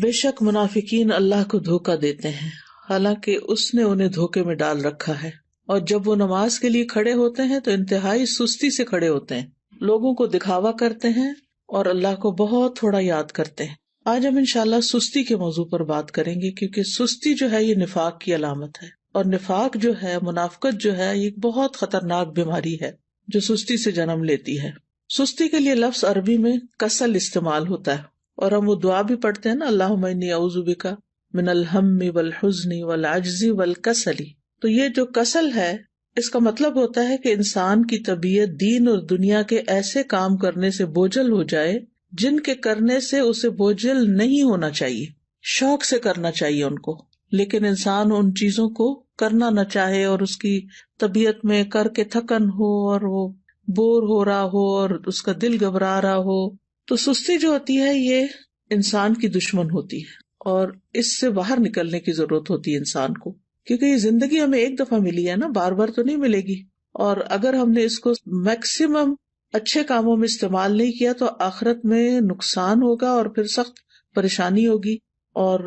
بے شک منافقین اللہ کو دھوکہ دیتے ہیں، حالانکہ اس نے انہیں دھوکے میں ڈال رکھا ہے، اور جب وہ نماز کے لیے کھڑے ہوتے ہیں تو انتہائی سستی سے کھڑے ہوتے ہیں، لوگوں کو دکھاوا کرتے ہیں اور اللہ کو بہت تھوڑا یاد کرتے ہیں۔ آج ہم انشاءاللہ سستی کے موضوع پر بات کریں گے، کیونکہ سستی جو ہے یہ نفاق کی علامت ہے، اور نفاق جو ہے، منافقت جو ہے، یہ بہت خطرناک بیماری ہے جو سستی سے جنم لیتی ہے۔ سستی کے لیے لفظ عربی میں کسل استعمال ہوتا ہے، اور ہم وہ دعا بھی پڑھتے ہیں نا، اللہم انی اعوذ بک من الہم والحزن والعجز والکسل۔ تو یہ جو کسل ہے، اس کا مطلب ہوتا ہے کہ انسان کی طبیعت دین اور دنیا کے ایسے کام کرنے سے بوجھل ہو جائے جن کے کرنے سے اسے بوجھل نہیں ہونا چاہیے، شوق سے کرنا چاہیے ان کو، لیکن انسان ان چیزوں کو کرنا نہ چاہے اور اس کی طبیعت میں کر کے تھکن ہو اور وہ بور ہو رہا ہو اور اس کا دل گھبرا رہا ہو۔ تو سستی جو ہوتی ہے یہ انسان کی دشمن ہوتی ہے، اور اس سے باہر نکلنے کی ضرورت ہوتی ہے انسان کو، کیونکہ یہ زندگی ہمیں ایک دفعہ ملی ہے نا، بار بار تو نہیں ملے گی، اور اگر ہم نے اس کو میکسیمم اچھے کاموں میں استعمال نہیں کیا تو آخرت میں نقصان ہوگا اور پھر سخت پریشانی ہوگی، اور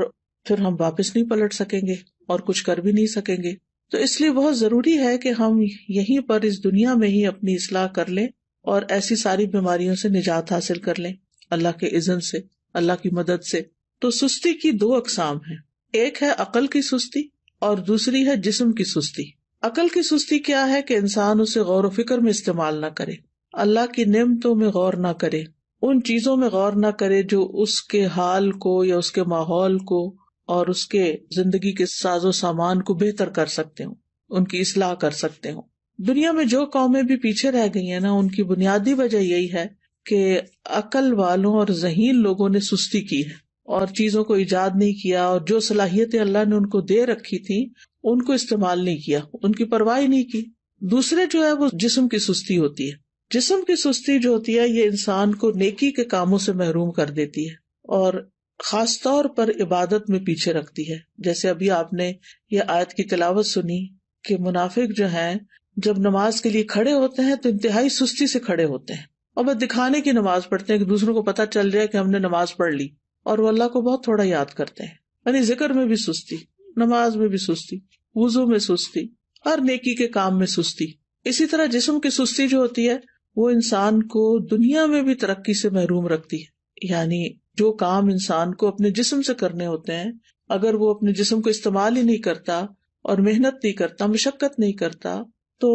پھر ہم واپس نہیں پلٹ سکیں گے اور کچھ کر بھی نہیں سکیں گے۔ تو اس لیے بہت ضروری ہے کہ ہم یہیں پر اس دنیا میں ہی اپنی اصلاح کر لیں اور ایسی ساری بیماریوں سے نجات حاصل کر لیں اللہ کے اذن سے، اللہ کی مدد سے۔ تو سستی کی دو اقسام ہیں، ایک ہے عقل کی سستی اور دوسری ہے جسم کی سستی۔ عقل کی سستی کیا ہے کہ انسان اسے غور و فکر میں استعمال نہ کرے، اللہ کی نعمتوں میں غور نہ کرے، ان چیزوں میں غور نہ کرے جو اس کے حال کو یا اس کے ماحول کو اور اس کے زندگی کے ساز و سامان کو بہتر کر سکتے ہوں، ان کی اصلاح کر سکتے ہوں۔ دنیا میں جو قومیں بھی پیچھے رہ گئی ہیں نا، ان کی بنیادی وجہ یہی ہے کہ عقل والوں اور ذہین لوگوں نے سستی کی ہے اور چیزوں کو ایجاد نہیں کیا، اور جو صلاحیتیں اللہ نے ان کو دے رکھی تھی ان کو استعمال نہیں کیا، ان کی پرواہ نہیں کی۔ دوسرے جو ہے وہ جسم کی سستی ہوتی ہے۔ جسم کی سستی جو ہوتی ہے یہ انسان کو نیکی کے کاموں سے محروم کر دیتی ہے اور خاص طور پر عبادت میں پیچھے رکھتی ہے۔ جیسے ابھی آپ نے یہ آیت کی تلاوت سنی کہ منافق جو ہیں جب نماز کے لیے کھڑے ہوتے ہیں تو انتہائی سستی سے کھڑے ہوتے ہیں، اور بس دکھانے کی نماز پڑھتے ہیں کہ دوسروں کو پتہ چل جائے کہ ہم نے نماز پڑھ لی، اور وہ اللہ کو بہت تھوڑا یاد کرتے ہیں۔ یعنی ذکر میں بھی سستی، نماز میں بھی سستی، وضو میں سستی، ہر نیکی کے کام میں سستی۔ اسی طرح جسم کی سستی جو ہوتی ہے وہ انسان کو دنیا میں بھی ترقی سے محروم رکھتی ہے۔ یعنی جو کام انسان کو اپنے جسم سے کرنے ہوتے ہیں، اگر وہ اپنے جسم کو استعمال ہی نہیں کرتا اور محنت نہیں کرتا، مشقت نہیں کرتا، تو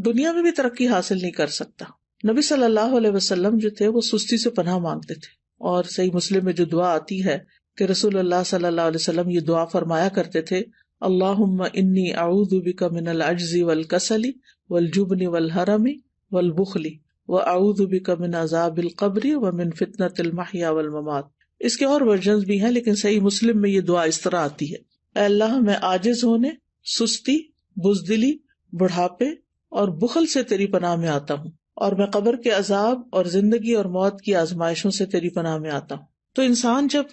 دنیا میں بھی ترقی حاصل نہیں کر سکتا۔ نبی صلی اللہ علیہ وسلم جو تھے وہ سستی سے پناہ مانگتے تھے، اور صحیح مسلم میں جو دعا آتی ہے کہ رسول اللہ صلی اللہ علیہ وسلم یہ دعا فرمایا کرتے تھے، اللہم انی اعوذ بک من العجز والکسل والجبن والحرم والبخل واعوذ بک من عذاب القبر ومن فتنۃ المحیا والممات۔ اس کے اور ورژنز بھی ہیں، لیکن صحیح مسلم میں یہ دعا اس طرح آتی ہے، اے اللہ میں عاجز ہونے، سستی، بزدلی، بڑھاپے اور بخل سے تیری پناہ میں آتا ہوں، اور میں قبر کے عذاب اور زندگی اور موت کی آزمائشوں سے تیری پناہ میں آتا ہوں۔ تو انسان جب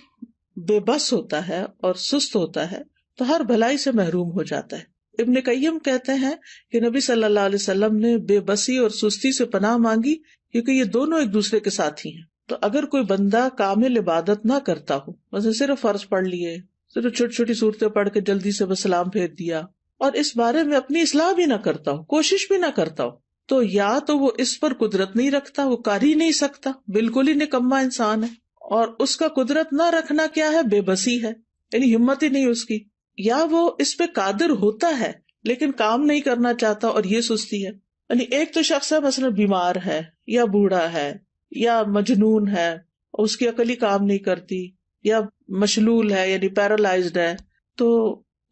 بے بس ہوتا ہے اور سست ہوتا ہے تو ہر بھلائی سے محروم ہو جاتا ہے۔ ابن قیم کہتے ہیں کہ نبی صلی اللہ علیہ وسلم نے بے بسی اور سستی سے پناہ مانگی کیونکہ یہ دونوں ایک دوسرے کے ساتھی ہیں۔ تو اگر کوئی بندہ کامل عبادت نہ کرتا ہو، مثلا صرف فرض پڑھ لیے، صرف چھوٹی چھوٹی صورتیں پڑھ کے جلدی سے بس سلام پھیر دیا، اور اس بارے میں اپنی اصلاح بھی نہ کرتا ہو، کوشش بھی نہ کرتا ہو، تو یا تو وہ اس پر قدرت نہیں رکھتا، وہ کر ہی نہیں سکتا، بالکل ہی نکما انسان ہے، اور اس کا قدرت نہ رکھنا کیا ہے؟ بے بسی ہے، یعنی ہمت ہی نہیں اس کی، یا وہ اس پہ قادر ہوتا ہے لیکن کام نہیں کرنا چاہتا، اور یہ سستی ہے۔ یعنی ایک تو شخص ہے مثلا بیمار ہے یا بوڑھا ہے یا مجنون ہے، اس کی عقل ہی کام نہیں کرتی، یا مشلول ہے یعنی پیرالائزڈ ہے، تو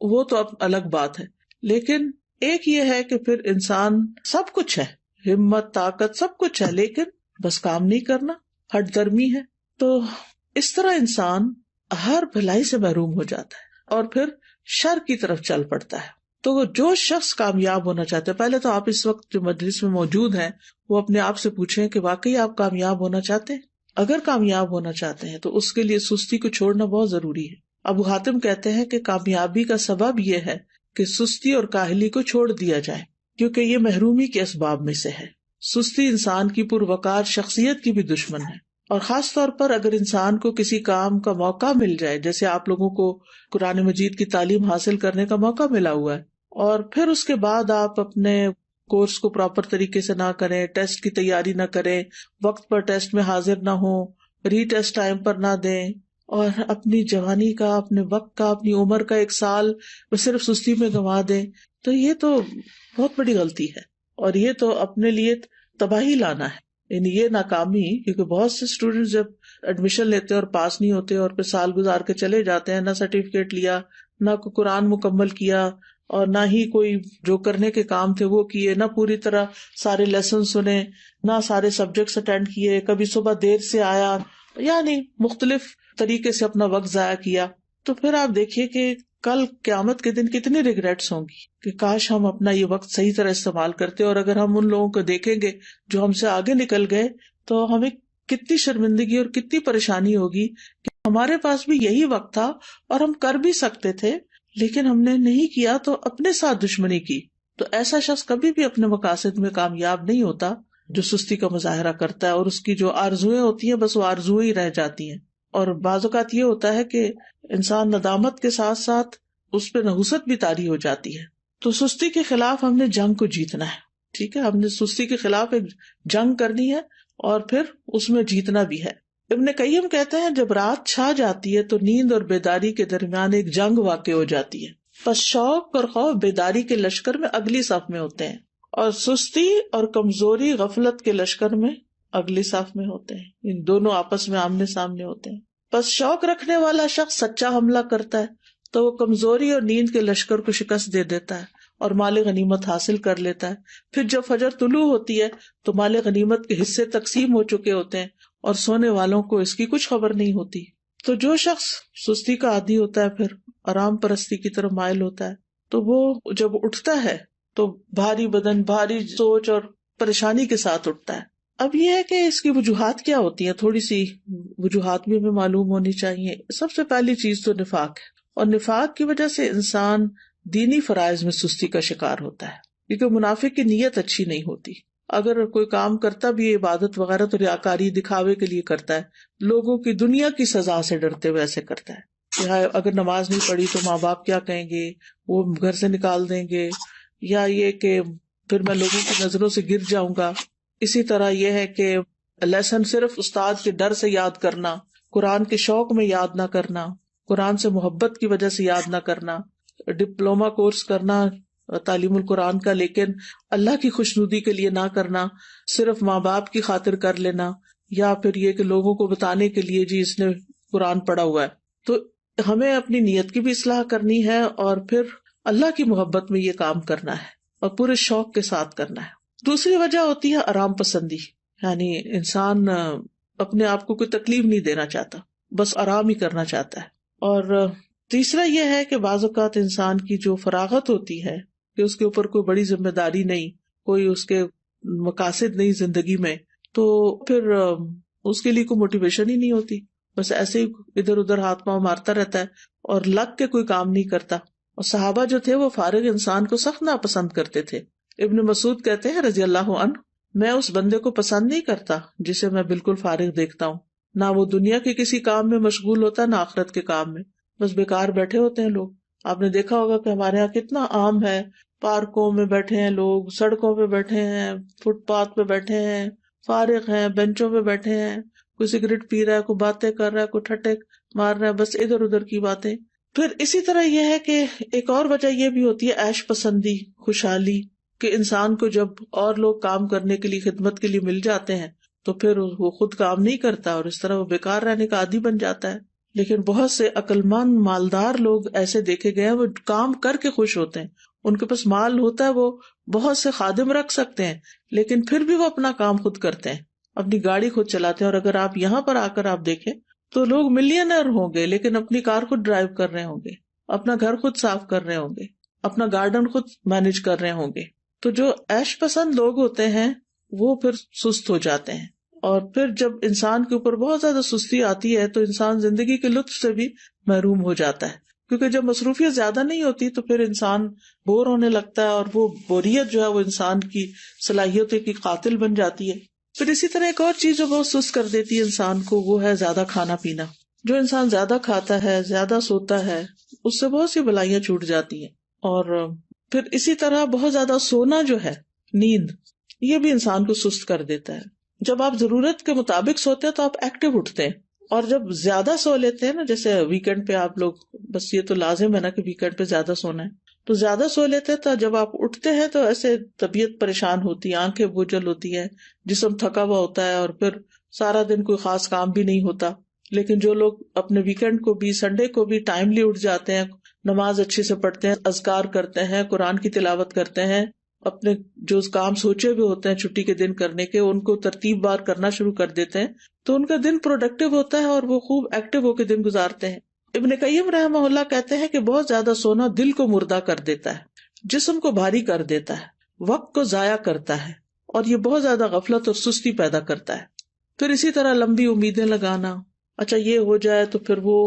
وہ تو اب الگ بات ہے۔ لیکن ایک یہ ہے کہ پھر انسان سب کچھ ہے، ہمت، طاقت، سب کچھ ہے، لیکن بس کام نہیں کرنا، ہٹ درمی ہے، تو اس طرح انسان ہر بھلائی سے محروم ہو جاتا ہے اور پھر شر کی طرف چل پڑتا ہے۔ تو جو شخص کامیاب ہونا چاہتے ہیں، پہلے تو آپ اس وقت جو مجلس میں موجود ہیں وہ اپنے آپ سے پوچھیں کہ واقعی آپ کامیاب ہونا چاہتے ہیں؟ اگر کامیاب ہونا چاہتے ہیں تو اس کے لیے سستی کو چھوڑنا بہت ضروری ہے۔ ابو حاتم کہتے ہیں کہ کامیابی کا سبب یہ ہے کہ سستی اور کاہلی کو چھوڑ دیا جائے، کیونکہ یہ محرومی کے اسباب میں سے ہے۔ سستی انسان کی پروقار شخصیت کی بھی دشمن ہے، اور خاص طور پر اگر انسان کو کسی کام کا موقع مل جائے، جیسے آپ لوگوں کو قرآن مجید کی تعلیم حاصل کرنے کا موقع ملا ہوا ہے، اور پھر اس کے بعد آپ اپنے کورس کو پراپر طریقے سے نہ کریں، ٹیسٹ کی تیاری نہ کریں، وقت پر ٹیسٹ میں حاضر نہ ہوں، ری ٹیسٹ ٹائم پر نہ دیں، اور اپنی جوانی کا، اپنے وقت کا، اپنی عمر کا 1 سال صرف سستی میں گنوا دیں، تو یہ تو بہت بڑی غلطی ہے، اور یہ تو اپنے لیے تباہی لانا ہے، یعنی یہ ناکامی. کیونکہ بہت سے اسٹوڈینٹس جب ایڈمیشن لیتے اور پاس نہیں ہوتے اور پھر سال گزار کے چلے جاتے ہیں، نہ سرٹیفکیٹ لیا، نہ کوئی قرآن مکمل کیا، اور نہ ہی کوئی جو کرنے کے کام تھے وہ کیے، نہ پوری طرح سارے لیسن سنے، نہ سارے سبجیکٹس اٹینڈ کیے، کبھی صبح دیر سے آیا، یعنی مختلف طریقے سے اپنا وقت ضائع کیا. تو پھر آپ دیکھیے کہ کل قیامت کے دن کتنی ریگریٹس ہوں گی کہ کاش ہم اپنا یہ وقت صحیح طرح استعمال کرتے. اور اگر ہم ان لوگوں کو دیکھیں گے جو ہم سے آگے نکل گئے تو ہمیں کتنی شرمندگی اور کتنی پریشانی ہوگی کہ ہمارے پاس بھی یہی وقت تھا اور ہم کر بھی سکتے تھے لیکن ہم نے نہیں کیا، تو اپنے ساتھ دشمنی کی. تو ایسا شخص کبھی بھی اپنے مقاصد میں کامیاب نہیں ہوتا جو سستی کا مظاہرہ کرتا ہے، اور اس کی جو آرزویں ہوتی ہیں بس وہ آرزویں ہی رہ جاتی ہیں. اور بعض اوقات یہ ہوتا ہے کہ انسان ندامت کے ساتھ ساتھ اس پہ نحوست بھی طاری ہو جاتی ہے. تو سستی کے خلاف ہم نے جنگ کو جیتنا ہے. ٹھیک ہے، ہم نے سستی کے خلاف ایک جنگ کرنی ہے اور پھر اس میں جیتنا بھی ہے. ابن قیم کہتے ہیں جب رات چھا جاتی ہے تو نیند اور بیداری کے درمیان ایک جنگ واقع ہو جاتی ہے. پس شوق اور خوف بیداری کے لشکر میں اگلی صف میں ہوتے ہیں، اور سستی اور کمزوری غفلت کے لشکر میں اگلی صف میں ہوتے ہیں. ان دونوں آپس میں آمنے سامنے ہوتے ہیں. پس شوق رکھنے والا شخص سچا حملہ کرتا ہے تو وہ کمزوری اور نیند کے لشکر کو شکست دے دیتا ہے اور مال غنیمت حاصل کر لیتا ہے. پھر جب فجر طلوع ہوتی ہے تو مال غنیمت کے حصے تقسیم ہو چکے ہوتے ہیں اور سونے والوں کو اس کی کچھ خبر نہیں ہوتی. تو جو شخص سستی کا عادی ہوتا ہے پھر آرام پرستی کی طرف مائل ہوتا ہے، تو وہ جب اٹھتا ہے تو بھاری بدن، بھاری سوچ اور پریشانی کے ساتھ اٹھتا ہے. اب یہ ہے کہ اس کی وجوہات کیا ہوتی ہیں، تھوڑی سی وجوہات بھی ہمیں معلوم ہونی چاہیے. سب سے پہلی چیز تو نفاق ہے، اور نفاق کی وجہ سے انسان دینی فرائض میں سستی کا شکار ہوتا ہے، کیونکہ منافق کی نیت اچھی نہیں ہوتی. اگر کوئی کام کرتا بھی عبادت وغیرہ تو ریاکاری دکھاوے کے لیے کرتا ہے، لوگوں کی دنیا کی سزا سے ڈرتے ہوئے ایسے کرتا ہے کہ اگر نماز نہیں پڑھی تو ماں باپ کیا کہیں گے، وہ گھر سے نکال دیں گے، یا یہ کہ پھر میں لوگوں کی نظروں سے گر جاؤں گا. اسی طرح یہ ہے کہ لیسن صرف استاد کے ڈر سے یاد کرنا، قرآن کے شوق میں یاد نہ کرنا، قرآن سے محبت کی وجہ سے یاد نہ کرنا، ڈپلوما کورس کرنا تعلیم القرآن کا لیکن اللہ کی خوشنودی کے لیے نہ کرنا، صرف ماں باپ کی خاطر کر لینا، یا پھر یہ کہ لوگوں کو بتانے کے لیے جی اس نے قرآن پڑھا ہوا ہے. تو ہمیں اپنی نیت کی بھی اصلاح کرنی ہے اور پھر اللہ کی محبت میں یہ کام کرنا ہے اور پورے شوق کے ساتھ کرنا ہے. دوسری وجہ ہوتی ہے آرام پسندی، یعنی انسان اپنے آپ کو کوئی تکلیف نہیں دینا چاہتا، بس آرام ہی کرنا چاہتا ہے. اور تیسرا یہ ہے کہ بعض اوقات انسان کی جو فراغت ہوتی ہے کہ اس کے اوپر کوئی بڑی ذمہ داری نہیں، کوئی اس کے مقاصد نہیں زندگی میں، تو پھر اس کے لیے کوئی موٹیویشن ہی نہیں ہوتی، بس ایسے ہی ادھر ادھر ہاتھ پاؤں مارتا رہتا ہے اور لگ کے کوئی کام نہیں کرتا. اور صحابہ جو تھے وہ فارغ انسان کو سخت ناپسند کرتے تھے. ابن مسعود کہتے ہیں رضی اللہ عنہ، میں اس بندے کو پسند نہیں کرتا جسے میں بالکل فارغ دیکھتا ہوں، نہ وہ دنیا کے کسی کام میں مشغول ہوتا نہ آخرت کے کام میں، بس بیکار بیٹھے ہوتے ہیں لوگ. آپ نے دیکھا ہوگا کہ ہمارے یہاں کتنا عام ہے، پارکوں میں بیٹھے ہیں لوگ، سڑکوں پہ بیٹھے ہیں، فٹ پاتھ پہ بیٹھے ہیں، فارغ ہیں، بینچوں پہ بیٹھے ہیں، کوئی سگریٹ پی رہا ہے، کوئی باتیں کر رہا ہے، کوئی ٹھٹے مار رہا ہے، بس ادھر ادھر کی باتیں. پھر اسی طرح یہ ہے کہ ایک اور وجہ یہ بھی ہوتی ہے عیش پسندی، خوشحالی، کہ انسان کو جب اور لوگ کام کرنے کے لیے، خدمت کے لیے مل جاتے ہیں تو پھر وہ خود کام نہیں کرتا اور اس طرح وہ بیکار رہنے کا عادی بن جاتا ہے. لیکن بہت سے عقل مند مالدار لوگ ایسے دیکھے گئے ہیں، وہ کام کر کے خوش ہوتے ہیں، ان کے پاس مال ہوتا ہے، وہ بہت سے خادم رکھ سکتے ہیں لیکن پھر بھی وہ اپنا کام خود کرتے ہیں، اپنی گاڑی خود چلاتے ہیں. اور اگر آپ یہاں پر آ کر آپ دیکھیں تو لوگ ملینئر ہوں گے لیکن اپنی کار خود ڈرائیو کر رہے ہوں گے، اپنا گھر خود صاف کر رہے ہوں گے، اپنا گارڈن خود مینج کر رہے ہوں گے. تو جو عیش پسند لوگ ہوتے ہیں وہ پھر سست ہو جاتے ہیں، اور پھر جب انسان کے اوپر بہت زیادہ سستی آتی ہے تو انسان زندگی کے لطف سے بھی محروم ہو جاتا ہے، کیونکہ جب مصروفیت زیادہ نہیں ہوتی تو پھر انسان بور ہونے لگتا ہے، اور وہ بوریت جو ہے وہ انسان کی صلاحیتوں کی قاتل بن جاتی ہے. پھر اسی طرح ایک اور چیز جو بہت سست کر دیتی ہے انسان کو، وہ ہے زیادہ کھانا پینا. جو انسان زیادہ کھاتا ہے، زیادہ سوتا ہے، اس سے بہت سی بلائیاں چھوٹ جاتی ہیں. اور پھر اسی طرح بہت زیادہ سونا جو ہے، نیند، یہ بھی انسان کو سست کر دیتا ہے. جب آپ ضرورت کے مطابق سوتے ہیں تو آپ ایکٹیو اٹھتے ہیں، اور جب زیادہ سو لیتے ہیں نا، جیسے ویکینڈ پہ آپ لوگ، بس یہ تو لازم ہے نا کہ ویکینڈ پہ زیادہ سونا ہے، تو زیادہ سو لیتے ہیں تو جب آپ اٹھتے ہیں تو ایسے طبیعت پریشان ہوتی ہے، آنکھیں بوجھل ہوتی ہے، جسم تھکا ہوا ہوتا ہے، اور پھر سارا دن کوئی خاص کام بھی نہیں ہوتا. لیکن جو لوگ اپنے ویکینڈ کو بھی، سنڈے کو بھی ٹائملی اٹھ جاتے ہیں، نماز اچھے سے پڑھتے ہیں، اذکار کرتے ہیں، قرآن کی تلاوت کرتے ہیں، اپنے جو کام سوچے ہوئے ہوتے ہیں چھٹی کے دن کرنے کے، ان کو ترتیب بار کرنا شروع کر دیتے ہیں، تو ان کا دن پروڈکٹیو ہوتا ہے اور وہ خوب ایکٹیو ہو کے دن گزارتے ہیں. ابن قیم رحمہ اللہ کہتے ہیں کہ بہت زیادہ سونا دل کو مردہ کر دیتا ہے، جسم کو بھاری کر دیتا ہے، وقت کو ضائع کرتا ہے، اور یہ بہت زیادہ غفلت اور سستی پیدا کرتا ہے. پھر اسی طرح لمبی امیدیں لگانا، اچھا یہ ہو جائے تو پھر وہ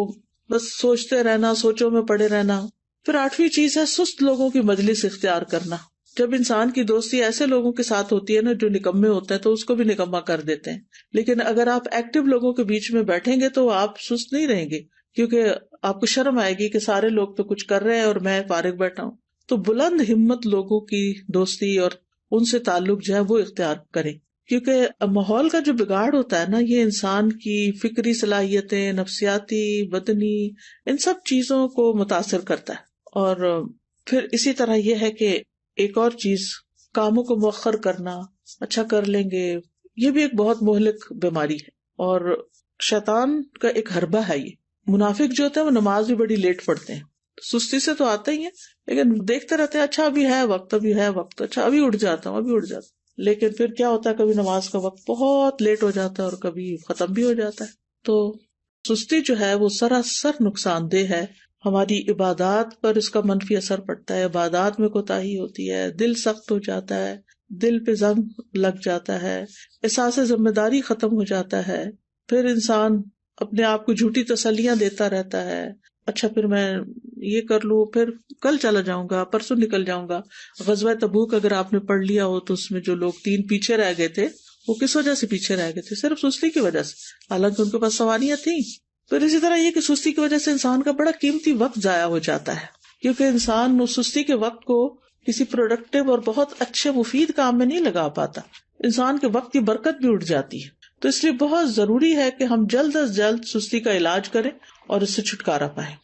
بس سوچتے رہنا، سوچوں میں پڑے رہنا. پھر 8ویں چیز ہے سست لوگوں کی مجلس اختیار کرنا. جب انسان کی دوستی ایسے لوگوں کے ساتھ ہوتی ہے نا جو نکمے ہوتے ہیں، تو اس کو بھی نکما کر دیتے ہیں. لیکن اگر آپ ایکٹیو لوگوں کے بیچ میں بیٹھیں گے تو آپ سست نہیں رہیں گے، کیونکہ آپ کو شرم آئے گی کہ سارے لوگ تو کچھ کر رہے ہیں اور میں فارغ بیٹھا ہوں. تو بلند ہمت لوگوں کی دوستی اور ان سے تعلق جو ہے وہ اختیار کریں، کیونکہ ماحول کا جو بگاڑ ہوتا ہے نا، یہ انسان کی فکری صلاحیتیں، نفسیاتی، بدنی، ان سب چیزوں کو متاثر کرتا ہے. اور پھر اسی طرح یہ ہے کہ ایک اور چیز، کاموں کو مؤخر کرنا، اچھا کر لیں گے، یہ بھی ایک بہت مہلک بیماری ہے اور شیطان کا ایک حربہ ہے. یہ منافق جو ہوتے ہیں وہ نماز بھی بڑی لیٹ پڑھتے ہیں، سستی سے تو آتے ہی ہیں، لیکن دیکھتے رہتے ہیں اچھا ابھی ہے وقت، ابھی ہے وقت، اچھا ابھی اٹھ جاتا ہوں، ابھی اٹھ جاتا ہوں. لیکن پھر کیا ہوتا ہے، کبھی نماز کا وقت بہت لیٹ ہو جاتا ہے اور کبھی ختم بھی ہو جاتا ہے. تو سستی جو ہے وہ سراسر نقصان دہ ہے. ہماری عبادات پر اس کا منفی اثر پڑتا ہے، عبادات میں کوتاہی ہوتی ہے، دل سخت ہو جاتا ہے، دل پہ زنگ لگ جاتا ہے، احساس ذمہ داری ختم ہو جاتا ہے. پھر انسان اپنے آپ کو جھوٹی تسلیاں دیتا رہتا ہے، اچھا پھر میں یہ کر لوں، پھر کل چلا جاؤں گا، پرسوں نکل جاؤں گا. غزوہ تبوک اگر آپ نے پڑھ لیا ہو تو اس میں جو لوگ 3 پیچھے رہ گئے تھے، وہ کس وجہ سے پیچھے رہ گئے تھے؟ صرف سستی کی وجہ سے، حالانکہ ان کے پاس سواریاں تھیں. پھر اسی طرح یہ کہ سستی کی وجہ سے انسان کا بڑا قیمتی وقت ضائع ہو جاتا ہے، کیونکہ انسان اس سستی کے وقت کو کسی پروڈکٹیو اور بہت اچھے مفید کام میں نہیں لگا پاتا، انسان کے وقت کی برکت بھی اٹھ جاتی ہے. تو اس لیے بہت ضروری ہے کہ ہم جلد از جلد سستی کا علاج کریں اور اس سے چھٹکارا پائیں.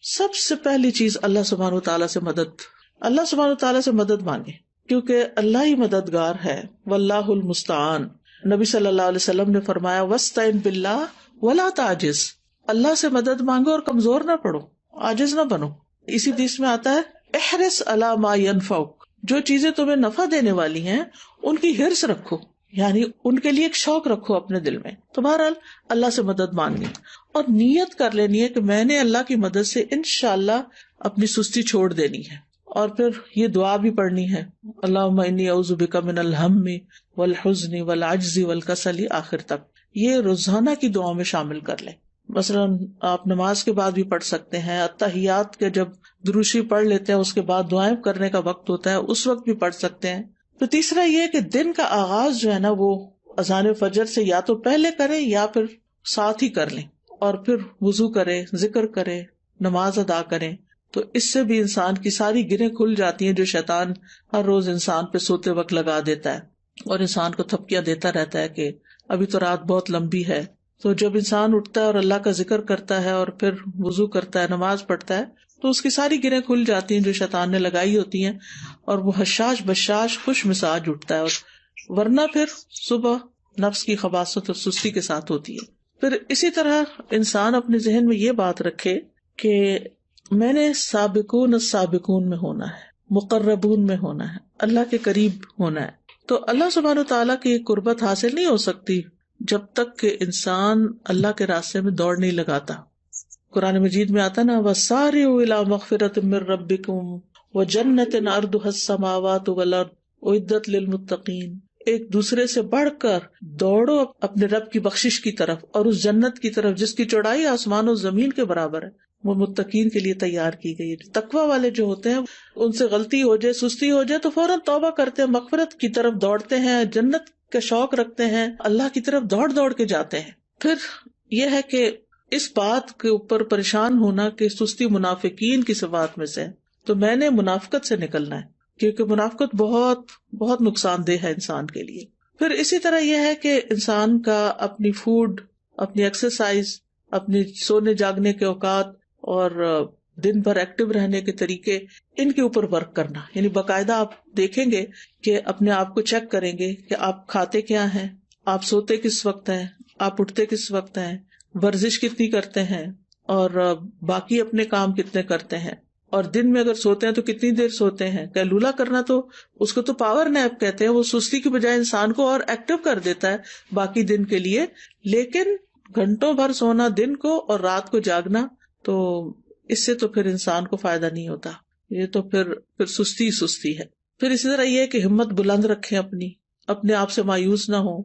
سب سے پہلی چیز اللہ سبحانہ و تعالیٰ سے مدد، اللہ سبحانہ و تعالیٰ سے مدد مانگے، کیونکہ اللہ ہی مددگار ہے. واللہ المستعان. نبی صلی اللہ علیہ وسلم نے فرمایا وَاسْتَعِن بِاللَّهِ وَلَا تَعْجِزْ. اللہ سے مدد مانگو اور کمزور نہ پڑو، عاجز نہ بنو. اسی حدیث میں آتا ہے احرص علی ما ينفعک، جو چیزیں تمہیں نفع دینے والی ہیں ان کی حرص رکھو، یعنی ان کے لیے ایک شوق رکھو اپنے دل میں. تو بہرحال اللہ سے مدد مانگنی اور نیت کر لینی ہے کہ میں نے اللہ کی مدد سے انشاءاللہ اپنی سستی چھوڑ دینی ہے. اور پھر یہ دعا بھی پڑھنی ہے، اللہم انی اعوذ بک من الہم والحزن والعجز والکسل، آخر تک. یہ روزانہ کی دعاؤں میں شامل کر لیں. مثلاً آپ نماز کے بعد بھی پڑھ سکتے ہیں، اتحیات کے جب دروشی پڑھ لیتے ہیں اس کے بعد دعائیں کرنے کا وقت ہوتا ہے اس وقت بھی پڑھ سکتے ہیں. تو تیسرا یہ کہ دن کا آغاز جو ہے نا وہ اذان فجر سے یا تو پہلے کریں یا پھر ساتھ ہی کر لیں، اور پھر وضو کریں، ذکر کریں، نماز ادا کریں. تو اس سے بھی انسان کی ساری گرہیں کھل جاتی ہیں جو شیطان ہر روز انسان پہ سوتے وقت لگا دیتا ہے اور انسان کو تھپکیاں دیتا رہتا ہے کہ ابھی تو رات بہت لمبی ہے. تو جب انسان اٹھتا ہے اور اللہ کا ذکر کرتا ہے اور پھر وضو کرتا ہے، نماز پڑھتا ہے، تو اس کی ساری گرہیں کھل جاتی ہیں جو شیطان نے لگائی ہوتی ہیں، اور وہ حشاش بشاش خوش مزاج اٹھتا ہے. اور ورنہ پھر صبح نفس کی خباثت اور سستی کے ساتھ ہوتی ہے. پھر اسی طرح انسان اپنے ذہن میں یہ بات رکھے کہ میں نے سابقون السابقون میں ہونا ہے، مقربون میں ہونا ہے، اللہ کے قریب ہونا ہے. تو اللہ سبحانہ وتعالیٰ کی قربت حاصل نہیں ہو سکتی جب تک کہ انسان اللہ کے راستے میں دوڑ نہیں لگاتا. قرآن مجید میں آتا نا وَسَارِعُوا إِلَىٰ مَغْفِرَةٍ مِّن رَّبِّكُمْ وَجَنَّةٍ عَرْضُهَا السَّمَاوَاتُ وَالْأَرْضُ أُعِدَّتْ لِلْمُتَّقِينَ. ایک دوسرے سے بڑھ کر دوڑو اپنے رب کی بخشش کی طرف اور اس جنت کی طرف جس کی چوڑائی آسمان و زمین کے برابر ہے، وہ متقین کے لیے تیار کی گئی ہے. تقوی والے جو ہوتے ہیں ان سے غلطی ہو جائے، سستی ہو جائے تو فوراً توبہ کرتے ہیں، مغفرت کی طرف دوڑتے ہیں، جنت کا شوق رکھتے ہیں، اللہ کی طرف دوڑ دوڑ کے جاتے ہیں. پھر یہ ہے کہ اس بات کے اوپر پریشان ہونا کہ سستی منافقین کی صفات میں سے ہے، تو میں نے منافقت سے نکلنا ہے، کیونکہ منافقت بہت بہت نقصان دہ ہے انسان کے لیے. پھر اسی طرح یہ ہے کہ انسان کا اپنی فوڈ، اپنی ایکسرسائز، اپنی سونے جاگنے کے اوقات اور دن بھر ایکٹیو رہنے کے طریقے، ان کے اوپر ورک کرنا. یعنی باقاعدہ آپ دیکھیں گے کہ اپنے آپ کو چیک کریں گے کہ آپ کھاتے کیا ہیں، آپ سوتے کس وقت ہیں، آپ اٹھتے کس وقت ہیں، ورزش کتنی کرتے ہیں، اور باقی اپنے کام کتنے کرتے ہیں، اور دن میں اگر سوتے ہیں تو کتنی دیر سوتے ہیں. قیلولہ کرنا تو اس کو تو پاور نیپ کہتے ہیں، وہ سستی کی بجائے انسان کو اور ایکٹیو کر دیتا ہے باقی دن کے لیے. لیکن گھنٹوں بھر سونا دن کو اور رات کو جاگنا، تو اس سے تو پھر انسان کو فائدہ نہیں ہوتا، یہ تو پھر سستی سستی ہے. پھر اسی طرح یہ کہ ہمت بلند رکھیں، اپنے آپ سے مایوس نہ ہو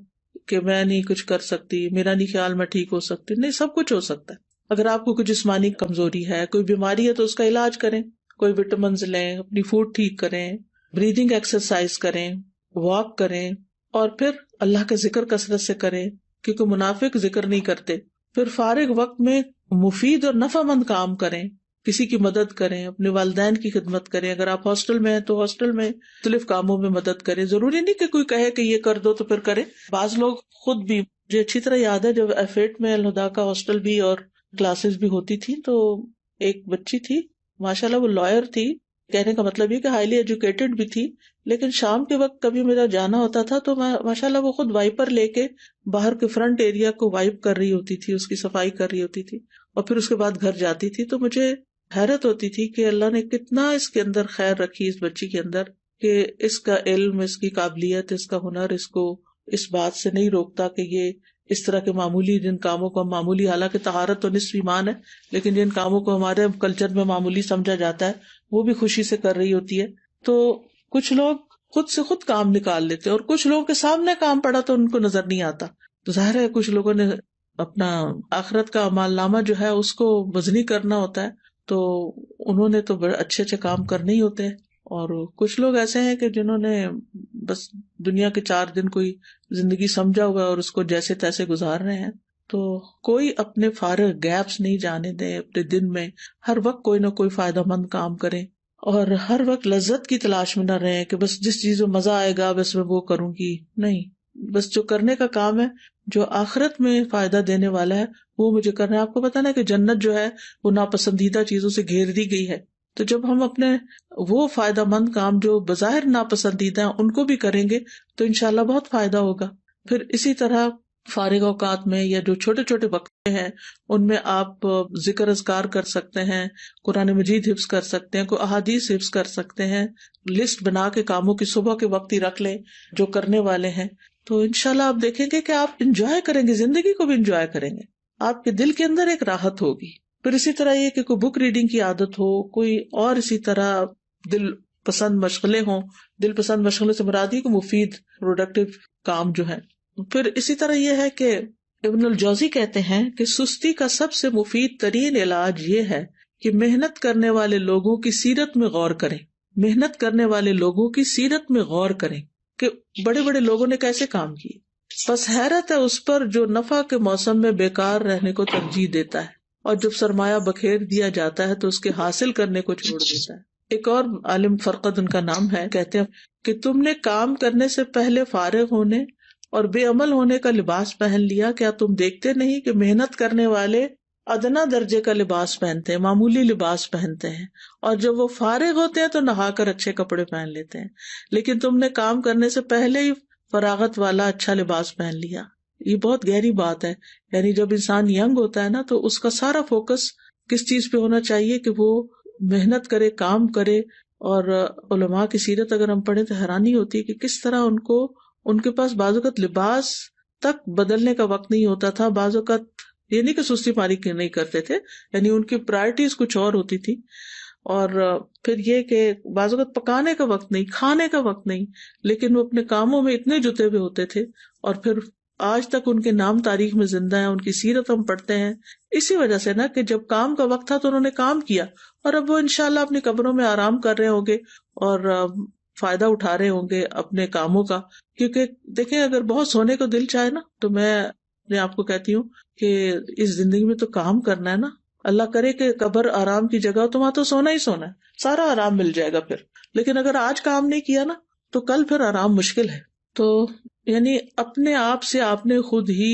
کہ میں نہیں کچھ کر سکتی، میرا نہیں خیال میں ٹھیک ہو سکتی. نہیں، سب کچھ ہو سکتا ہے. اگر آپ کو کوئی جسمانی کمزوری ہے، کوئی بیماری ہے، تو اس کا علاج کریں، کوئی وٹامنز لیں، اپنی فوڈ ٹھیک کریں، بریدنگ ایکسرسائز کریں، واک کریں، اور پھر اللہ کا ذکر کثرت سے کریں، کیونکہ منافق ذکر نہیں کرتے. پھر فارغ وقت میں مفید اور نفع مند کام کریں، کسی کی مدد کریں، اپنے والدین کی خدمت کریں. اگر آپ ہاسٹل میں ہیں تو ہاسٹل میں مختلف کاموں میں مدد کریں. ضروری نہیں کہ کوئی کہے کہ یہ کر دو تو پھر کریں. بعض لوگ خود بھی، مجھے اچھی طرح یاد ہے جب F8 میں الہدا کا ہاسٹل بھی اور کلاسز بھی ہوتی تھی، تو ایک بچی تھی، ماشاءاللہ وہ لائر تھی، کہنے کا مطلب یہ کہ ہائیلی ایجوکیٹڈ بھی تھی. لیکن شام کے وقت کبھی میرا جانا ہوتا تھا تو میں ماشاءاللہ وہ خود وائپر لے کے باہر کے فرنٹ ایریا کو وائپ کر رہی ہوتی تھی، اس کی صفائی کر رہی ہوتی تھی، اور پھر اس کے بعد گھر جاتی تھی. تو مجھے حیرت ہوتی تھی کہ اللہ نے کتنا اس کے اندر خیر رکھی، اس بچی کے اندر، کہ اس کا علم، اس کی قابلیت، اس کا ہنر اس کو اس بات سے نہیں روکتا کہ یہ اس طرح کے معمولی جن کاموں کو ہم معمولی، حالانکہ طہارت تو نصف ایمان ہے، لیکن جن کاموں کو ہمارے کلچر میں معمولی سمجھا جاتا ہے وہ بھی خوشی سے کر رہی ہوتی ہے. تو کچھ لوگ خود سے خود کام نکال لیتے ہیں، اور کچھ لوگوں کے سامنے کام پڑا تو ان کو نظر نہیں آتا. تو ظاہر ہے کچھ لوگوں نے اپنا آخرت کا اعمال نامہ جو ہے اس کو وزنی کرنا ہوتا ہے، تو انہوں نے تو بڑے اچھے اچھے کام کرنے ہی ہوتے ہیں. اور کچھ لوگ ایسے ہیں کہ جنہوں نے بس دنیا کے 4 دن کوئی زندگی سمجھا ہوا ہے اور اس کو جیسے تیسے گزار رہے ہیں. تو کوئی اپنے فارغ گیپس نہیں جانے دیں. اپنے دن میں ہر وقت کوئی نہ کوئی فائدہ مند کام کریں، اور ہر وقت لذت کی تلاش میں نہ رہیں کہ بس جس چیز میں مزہ آئے گا بس میں وہ کروں گی. نہیں، بس جو کرنے کا کام ہے، جو آخرت میں فائدہ دینے والا ہے، وہ مجھے کرنا ہے. آپ کو پتا نا کہ جنت جو ہے وہ ناپسندیدہ چیزوں سے گھیر دی گئی ہے. تو جب ہم اپنے وہ فائدہ مند کام جو بظاہر ناپسندیدہ ہیں ان کو بھی کریں گے تو انشاءاللہ بہت فائدہ ہوگا. پھر اسی طرح فارغ اوقات میں یا جو چھوٹے چھوٹے وقت ہیں ان میں آپ ذکر اذکار کر سکتے ہیں، قرآن مجید حفظ کر سکتے ہیں، کوئی احادیث حفظ کر سکتے ہیں. لسٹ بنا کے کاموں کی صبح کے وقت ہی رکھ لیں جو کرنے والے ہیں. تو انشاءاللہ آپ دیکھیں گے کہ آپ انجوائے کریں گے، زندگی کو بھی انجوائے کریں گے، آپ کے دل کے اندر ایک راحت ہوگی. پھر اسی طرح یہ کہ کوئی بک ریڈنگ کی عادت ہو، کوئی اور اسی طرح دل پسند مشغلیں ہوں. دل پسند مشغلے سے مراد ہی کو مفید پروڈکٹیو کام جو ہے. پھر اسی طرح یہ ہے کہ ابن الجوزی کہتے ہیں کہ سستی کا سب سے مفید ترین علاج یہ ہے کہ محنت کرنے والے لوگوں کی سیرت میں غور کریں. محنت کرنے والے لوگوں کی سیرت میں غور کریں کہ بڑے بڑے لوگوں نے کیسے کام کیے. بس حیرت ہے اس پر جو نفع کے موسم میں بیکار رہنے کو ترجیح دیتا ہے، اور جب سرمایہ بکھیر دیا جاتا ہے تو اس کے حاصل کرنے کو چھوڑ دیتا ہے. ایک اور عالم فرقد ان کا نام ہے، کہتے ہیں کہ تم نے کام کرنے سے پہلے فارغ ہونے اور بے عمل ہونے کا لباس پہن لیا. کیا تم دیکھتے نہیں کہ محنت کرنے والے ادنا درجے کا لباس پہنتے ہیں، معمولی لباس پہنتے ہیں، اور جب وہ فارغ ہوتے ہیں تو نہا کر اچھے کپڑے پہن لیتے ہیں، لیکن تم نے کام کرنے سے پہلے ہی فراغت والا اچھا لباس پہن لیا. یہ بہت گہری بات ہے. یعنی جب انسان ینگ ہوتا ہے نا تو اس کا سارا فوکس کس چیز پہ ہونا چاہیے کہ وہ محنت کرے، کام کرے. اور علماء کی سیرت اگر ہم پڑھیں تو حیرانی ہوتی ہے کہ کس طرح ان کے پاس بعض اوقات لباس تک بدلنے کا وقت نہیں ہوتا تھا. بعض اوقات یہ نہیں کہ سستی پاری نہیں کرتے تھے، یعنی ان کی پرائرٹیز کچھ اور ہوتی تھی. اور پھر یہ کہ بعض اوقات پکانے کا وقت نہیں، کھانے کا وقت نہیں، لیکن وہ اپنے کاموں میں اتنے جتے ہوئے ہوتے تھے. اور پھر آج تک ان کے نام تاریخ میں زندہ ہیں، ان کی سیرت ہم پڑھتے ہیں اسی وجہ سے نا کہ جب کام کا وقت تھا تو انہوں نے کام کیا، اور اب وہ انشاءاللہ اپنی قبروں میں آرام کر رہے ہوں گے اور فائدہ اٹھا رہے ہوں گے اپنے کاموں کا. کیونکہ دیکھیں اگر بہت سونے کو دل چاہے نا تو میں اپنے آپ کو کہتی ہوں کہ اس زندگی میں تو کام کرنا ہے نا. اللہ کرے کہ قبر آرام کی جگہ ہو تو وہاں تو سونا ہی سونا ہے, سارا آرام مل جائے گا پھر. لیکن اگر آج کام نہیں کیا نا تو کل پھر آرام مشکل ہے. تو یعنی اپنے آپ سے آپ نے خود ہی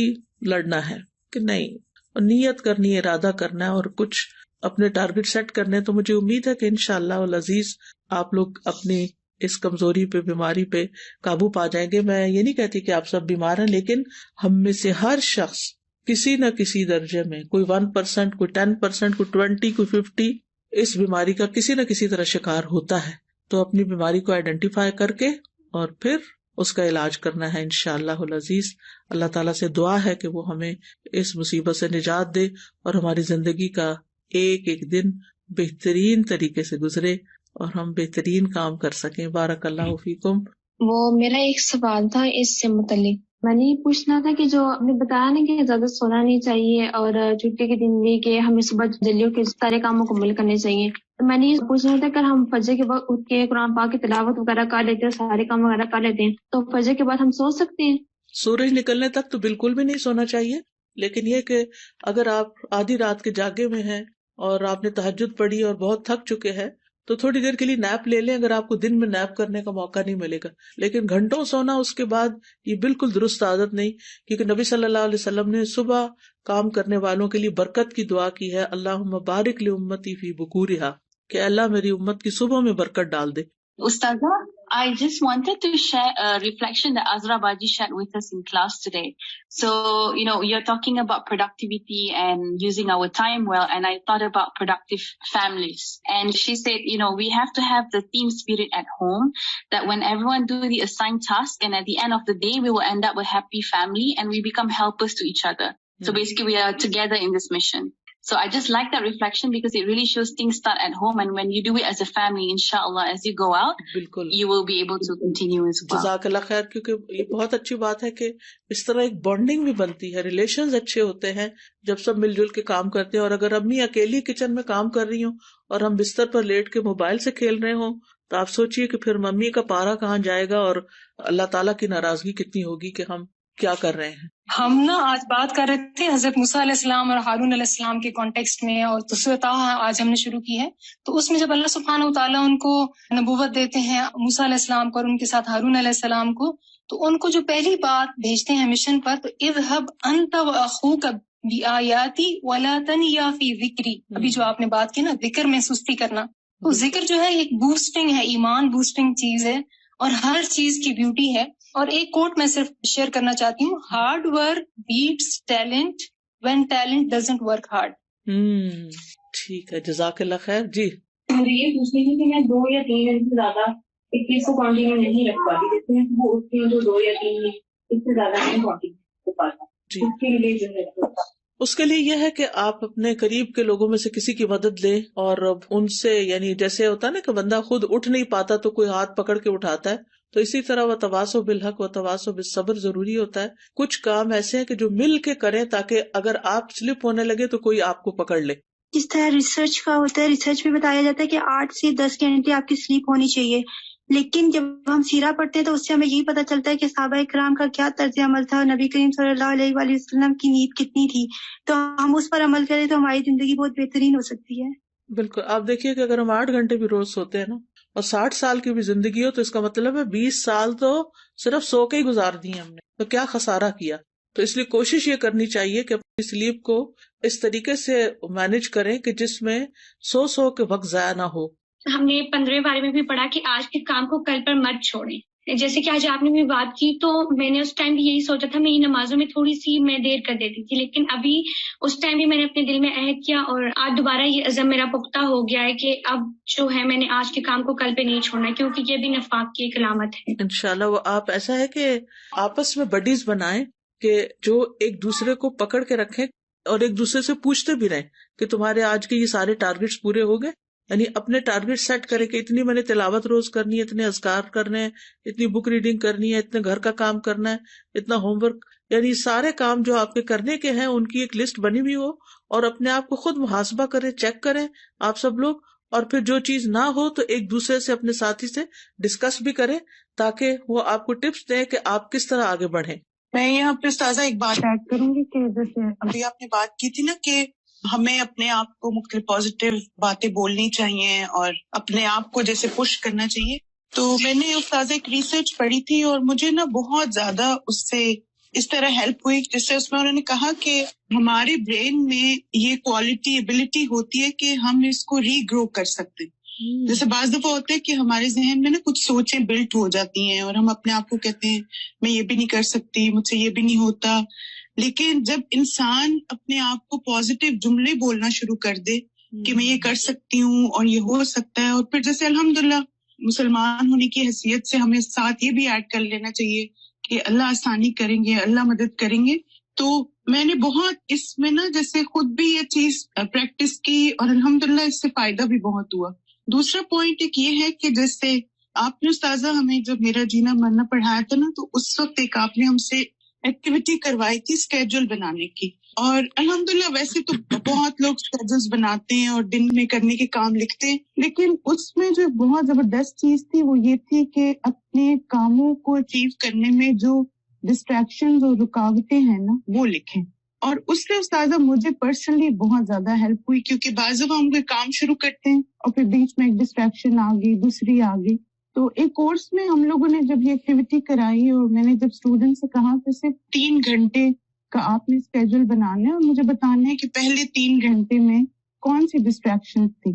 لڑنا ہے کہ نہیں, نیت کرنی ہے, ارادہ کرنا ہے اور کچھ اپنے ٹارگٹ سیٹ کرنے. تو مجھے امید ہے کہ انشاءاللہ العزیز آپ لوگ اپنی اس کمزوری پہ, بیماری پہ قابو پا جائیں گے. میں یہ نہیں کہتی کہ آپ سب بیمار ہیں, لیکن ہم میں سے ہر شخص کسی نہ کسی درجے میں, کوئی 1%, کوئی 10%, کوئی 20, کوئی 50 اس بیماری کا کسی نہ کسی طرح شکار ہوتا ہے. تو اپنی بیماری کو آئیڈینٹیفائی کر کے اور پھر اس کا علاج کرنا ہے انشاءاللہ العزیز. اللہ تعالیٰ سے دعا ہے کہ وہ ہمیں اس مصیبت سے نجات دے اور ہماری زندگی کا ایک ایک دن بہترین طریقے سے گزرے اور ہم بہترین کام کر سکیں. بارک اللہ فیکم. وہ میرا ایک سوال تھا اس سے متعلق. میں نے یہ پوچھنا تھا کہ جو آپ نے بتایا نا کہ زیادہ سونا نہیں چاہیے اور چھٹی کے دن بھی کہ ہمیں صبح جلدی اٹھ کے سارے کام مکمل کرنے چاہیے. تو میں نے یہ پوچھنا تھا کہ ہم فجر کے وقت اٹھ کے قرآن پاک کی تلاوت وغیرہ کر لیتے ہیں, سارے کام وغیرہ کر لیتے ہیں, تو فجر کے بعد ہم سو سکتے ہیں؟ سورج نکلنے تک تو بالکل بھی نہیں سونا چاہیے. لیکن یہ کہ اگر آپ آدھی رات کے جاگے میں ہیں اور آپ نے تہجد پڑھی اور بہت تھک چکے ہیں تو تھوڑی دیر کے لیے نیپ لے لیں, اگر آپ کو دن میں نیپ کرنے کا موقع نہیں ملے گا. لیکن گھنٹوں سونا اس کے بعد یہ بالکل درست عادت نہیں, کیونکہ نبی صلی اللہ علیہ وسلم نے صبح کام کرنے والوں کے لیے برکت کی دعا کی ہے, اللہم بارک لامتی فی بکورہا, کہ اللہ میری امت کی صبح میں برکت ڈال دے. Ustaza, I just wanted to share a reflection that Azra Baji shared with us in class today. So, you're talking about productivity and using our time well, and I thought about productive families. And she said, we have to have the team spirit at home, that when everyone do the assigned task, and at the end of the day, we will end up a happy family and we become helpers to each other. So basically, we are together in this mission. So I just like that reflection because it really shows things start at home, and when you do it as a family, inshallah, as you go out, بالکل you will be able to continue as well. جزاک اللہ خیر. کیونکہ یہ بہت اچھی بات ہے کہ اس طرح ایک بانڈنگ بھی بنتی ہے, ریلیشنز اچھے ہوتے ہیں جب سب مل جل کے کام کرتے ہیں. اور اگر امی اکیلی کچن میں کام کر رہی ہوں اور ہم بستر پر لیٹ کے موبائل سے کھیل رہے ہوں تو آپ سوچئے کہ پھر ممی کا پارا کہاں جائے گا اور اللہ تعالیٰ کی ناراضگی کتنی ہوگی کہ ہم کیا کر رہے ہیں. ہم آج بات کر رہے تھے حضرت موسیٰ علیہ السلام اور ہارون علیہ السلام کے کانٹیکسٹ میں, اور سورۃ طٰہٰ آج ہم نے شروع کی ہے. تو اس میں جب اللہ سبحانہ وتعالیٰ ان کو نبوت دیتے ہیں, موسیٰ علیہ السلام کو اور ان کے ساتھ ہارون علیہ السلام کو, تو ان کو جو پہلی بات بھیجتے ہیں مشن پر, تو اذهب انت واخوک بآیاتی ولا تنیا فی ذکری. ابھی جو آپ نے بات کی نا ذکر میں سستی کرنا, تو ذکر جو ہے ایک بوسٹنگ ہے, ایمان بوسٹنگ چیز ہے اور ہر چیز کی بیوٹی ہے. اور ایک کوٹ میں صرف شیئر کرنا چاہتی ہوں, hard work beats talent when talent doesn't work hard. ٹھیک ہے, جزاک اللہ خیر. جی مجھے یہ پوچھنی تھی کہ میں 2 یا 3 منٹ سے زیادہ ایک چیز کو کنٹینیو نہیں رکھ پاتی, جیسے وہ اٹھتی ہوں تو 2 یا 3 منٹ اس سے زیادہ نہیں کنٹینیو کر پاتا. اس کے لیے جو ہے اس کے لیے یہ ہے کہ آپ اپنے قریب کے لوگوں میں سے کسی کی مدد لیں اور ان سے, یعنی جیسے ہوتا ہے نا کہ بندہ خود اٹھ نہیں پاتا تو کوئی ہاتھ پکڑ کے اٹھاتا ہے, تو اسی طرح وتواصوا بالحق وتواصوا بالصبر ضروری ہوتا ہے. کچھ کام ایسے ہیں کہ جو مل کے کریں تاکہ اگر آپ سلپ ہونے لگے تو کوئی آپ کو پکڑ لے. جس طرح ریسرچ کا ہوتا ہے, ریسرچ میں بتایا جاتا ہے کہ 8 سے 10 گھنٹے آپ کی سلیپ ہونی چاہیے, لیکن جب ہم سیرہ پڑھتے ہیں تو اس سے ہمیں یہی پتہ چلتا ہے کہ صحابہ کرام کا کیا طرز عمل تھا, اور نبی کریم صلی اللہ علیہ وآلہ وسلم کی نیند کتنی تھی. تو ہم اس پر عمل کریں تو ہماری زندگی بہت بہترین ہو سکتی ہے. بالکل. آپ دیکھیے کہ اگر ہم 8 گھنٹے بھی روز سوتے ہیں نا اور 60 سال کی بھی زندگی ہو تو اس کا مطلب ہے 20 سال تو صرف سو کے ہی گزار دیے ہم نے, تو کیا خسارہ کیا. تو اس لیے کوشش یہ کرنی چاہیے کہ اپنی سلیپ کو اس طریقے سے مینج کریں کہ جس میں سو کے وقت ضائع نہ ہو. ہم نے 15 بارے میں بھی پڑھا کہ آج کے کام کو کل پر مت چھوڑیں. جیسے کہ آج آپ نے بھی بات کی تو میں نے اس ٹائم بھی یہی سوچا تھا, میری نمازوں میں تھوڑی سی میں دیر کر دیتی تھی, لیکن ابھی اس ٹائم بھی میں نے اپنے دل میں عہد کیا اور آج دوبارہ یہ عزم میرا پختہ ہو گیا ہے کہ اب جو ہے میں نے آج کے کام کو کل پہ نہیں چھوڑنا, کیونکہ یہ بھی نفاق کی ایک علامت ہے. انشاءاللہ وہ آپ ایسا ہے کہ آپس میں بڈیز بنائیں کہ جو ایک دوسرے کو پکڑ کے رکھیں اور ایک دوسرے سے پوچھتے بھی رہیں کہ تمہارے آج کے یہ سارے ٹارگٹس پورے ہو گئے. یعنی اپنے ٹارگٹ سیٹ کرے کہ اتنی میں نے تلاوت روز کرنی ہے, اتنے اذکار کرنے ہیں, اتنی بک ریڈنگ کرنی ہے, اتنے گھر کا کام کرنا ہے, اتنا ہوم ورک, یعنی سارے کام جو آپ کے کرنے کے ہیں ان کی ایک لسٹ بنی ہوئی ہو, اور اپنے آپ کو خود محاسبہ کریں, چیک کریں آپ سب لوگ, اور پھر جو چیز نہ ہو تو ایک دوسرے سے اپنے ساتھی سے ڈسکس بھی کریں تاکہ وہ آپ کو ٹپس دیں کہ آپ کس طرح آگے بڑھیں. میں یہاں پہ استاذہ ایک بات ایڈ کروں گی کہ جیسے ابھی آپ نے بات کی تھی نا کہ ہمیں اپنے آپ کو مختلف پازیٹیو باتیں بولنی چاہیے اور اپنے آپ کو جیسے پش کرنا چاہیے. تو میں نے استاذہ ایک ریسرچ پڑھی تھی اور مجھے نا بہت زیادہ اس سے اس طرح ہیلپ ہوئی، جس سے اس میں انہوں نے کہا کہ ہمارے برین میں یہ کوالٹی ایبلٹی ہوتی ہے کہ ہم اس کو ری گرو کر سکتے ہیں. جیسے بعض دفعہ ہوتا ہے کہ ہمارے ذہن میں نا کچھ سوچیں بلٹ ہو جاتی ہیں اور ہم اپنے آپ کو کہتے ہیں میں یہ بھی نہیں کر سکتی، مجھ سے یہ بھی نہیں ہوتا. لیکن جب انسان اپنے آپ کو پازیٹیو جملے بولنا شروع کر دے کہ میں یہ کر سکتی ہوں اور یہ ہو سکتا ہے، اور پھر جیسے الحمدللہ مسلمان ہونے کی حیثیت سے ہمیں ساتھ یہ بھی ایڈ کر لینا چاہیے کہ اللہ آسانی کریں گے، اللہ مدد کریں گے. تو میں نے بہت اس میں نا جیسے خود بھی یہ چیز پریکٹس کی اور الحمدللہ اس سے فائدہ بھی بہت ہوا. دوسرا پوائنٹ ایک یہ ہے کہ جیسے آپ نے استاذہ ہمیں جب میرا جینا مرنا پڑھایا تھا نا، تو اس وقت ایک آپ نے ہم سے ایکٹیویٹی کروائی تھی اسکیجول بنانے کی. اور الحمدللہ ویسے تو بہت لوگ اسکیجولز بناتے ہیں اور دن میں کرنے کے کام لکھتے ہیں، لیکن اس میں جو بہت زبردست چیز تھی وہ یہ تھی کہ اپنے کاموں کو اچیو کرنے میں جو ڈسٹریکشنز اور رکاوٹیں ہیں نا وہ لکھیں. اور اس سے استاذہ مجھے پرسنلی بہت زیادہ ہیلپ ہوئی، کیونکہ بعض دفعہ ہم کوئی کام شروع کرتے ہیں اور پھر بیچ میں ایک ڈسٹریکشن آ گئی، دوسری آ گئی. تو ایک کورس میں ہم لوگوں نے جب یہ ایکٹیویٹی کرائی اور میں نے جب اسٹوڈنٹ سے کہا کہ صرف 3 گھنٹے کا آپ نے اسکیجول بنانا ہے اور مجھے بتانا ہے کہ پہلے 3 گھنٹے میں کون سی ڈسٹریکشن تھی،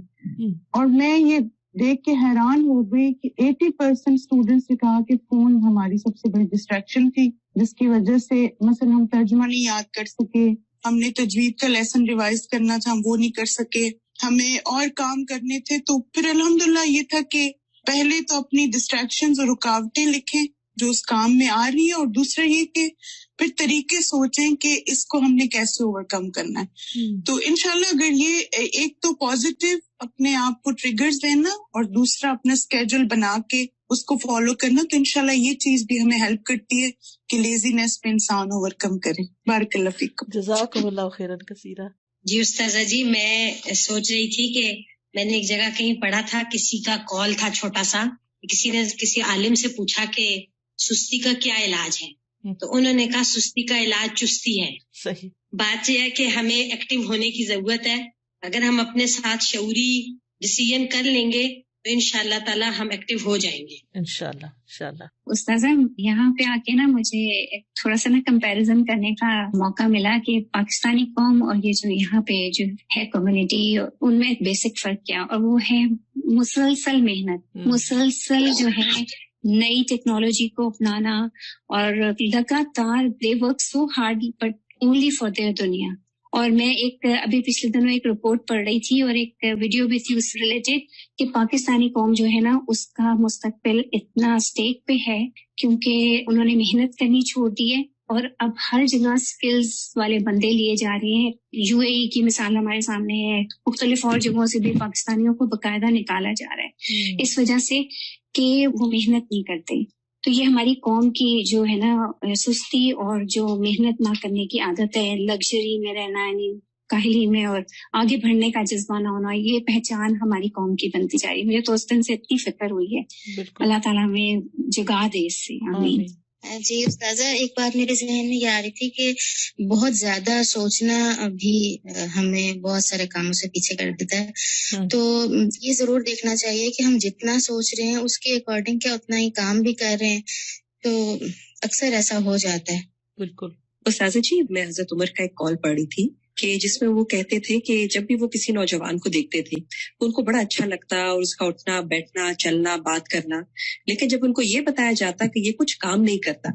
اور میں یہ دیکھ کے حیران ہو گئی کہ 80% اسٹوڈنٹس نے کہا کہ فون ہماری سب سے بڑی ڈسٹریکشن تھی، جس کی وجہ سے مثلا ہم ترجمہ نہیں یاد کر سکے، ہم نے تجوید کا لیسن ریوائز کرنا تھا ہم وہ نہیں کر سکے، ہمیں اور کام کرنے تھے. تو پھر الحمدللہ یہ تھا کہ پہلے تو اپنی ڈسٹریکشنز اور رکاوٹیں لکھیں جو اس کام میں آ رہی ہیں، اور دوسرا یہ کہ پھر طریقے سوچیں کہ اس کو ہم نے کیسے اوور کم کرنا ہے. تو انشاءاللہ اگر یہ ایک تو پازیٹیو اپنے آپ کو ٹریگرز دینا اور دوسرا اپنا اسکیجول بنا کے اس کو فالو کرنا، تو انشاءاللہ یہ چیز بھی ہمیں ہیلپ کرتی ہے کہ لیزینس پہ انسان اوور کم کرے. بارک اللہ فیکم. جزاکم اللہ خیرا کثیرا. جی استاذہ جی، میں سوچ رہی تھی کہ میں نے ایک جگہ کہیں پڑھا تھا، کسی کا کال تھا چھوٹا سا، کسی نے کسی عالم سے پوچھا کہ سستی کا کیا علاج ہے، تو انہوں نے کہا سستی کا علاج چستی ہے. صحیح بات یہ ہے کہ ہمیں ایکٹیو ہونے کی ضرورت ہے. اگر ہم اپنے ساتھ شعوری ڈیسیژن کر لیں گے تو انشاءاللہ تعالی ہم ایکٹیو ہو جائیں گے انشاءاللہ. استاذہ یہاں پہ آ کے نا مجھے تھوڑا سا نا کمپیریزن کرنے کا موقع ملا کہ پاکستانی قوم اور یہ جو یہاں پہ جو ہے کمیونٹی، ان میں ایک بیسک فرق کیا، اور وہ ہے مسلسل محنت، مسلسل جو ہے نئی ٹیکنالوجی کو اپنانا، اور لگاتار they work so hard but only for their دنیا. اور میں ایک ابھی پچھلے دنوں ایک رپورٹ پڑھ رہی تھی اور ایک ویڈیو بھی تھی اس سے ریلیٹڈ کہ پاکستانی قوم جو ہے نا اس کا مستقبل اتنا اسٹیک پہ ہے کیونکہ انہوں نے محنت کرنی چھوڑ دی ہے، اور اب ہر جگہ سکلز والے بندے لیے جا رہے ہیں. یو اے ای کی مثال ہمارے سامنے ہے، مختلف اور جگہوں سے بھی پاکستانیوں کو باقاعدہ نکالا جا رہا ہے اس وجہ سے کہ وہ محنت نہیں کرتے. تو یہ ہماری قوم کی جو ہے نا سستی اور جو محنت نہ کرنے کی عادت ہے، لگژری میں رہنا، یعنی کاہلی میں، اور آگے بڑھنے کا جذبہ نہ ہونا، یہ پہچان ہماری قوم کی بنتی جا رہی ہے. مجھے تو اس دن سے اتنی فکر ہوئی ہے. اللہ تعالیٰ ہمیں جگا دے اس سے، آمین. جی استاذہ، ایک بات میرے ذہن میں یہ آ رہی تھی کہ بہت زیادہ سوچنا بھی ہمیں بہت سارے کاموں سے پیچھے کر دیتا ہے. تو یہ ضرور دیکھنا چاہیے کہ ہم جتنا سوچ رہے ہیں اس کے اکارڈنگ کیا اتنا ہی کام بھی کر رہے ہیں. تو اکثر ایسا ہو جاتا ہے. بالکل. استاذہ جی، میں حضرت عمر کا ایک کال پڑھی تھی کہ جس میں وہ کہتے تھے کہ جب بھی وہ کسی نوجوان کو دیکھتے تھے تو ان کو بڑا اچھا لگتا اور اس کا اٹھنا بیٹھنا چلنا بات کرنا، لیکن جب ان کو یہ بتایا جاتا کہ یہ کچھ کام نہیں کرتا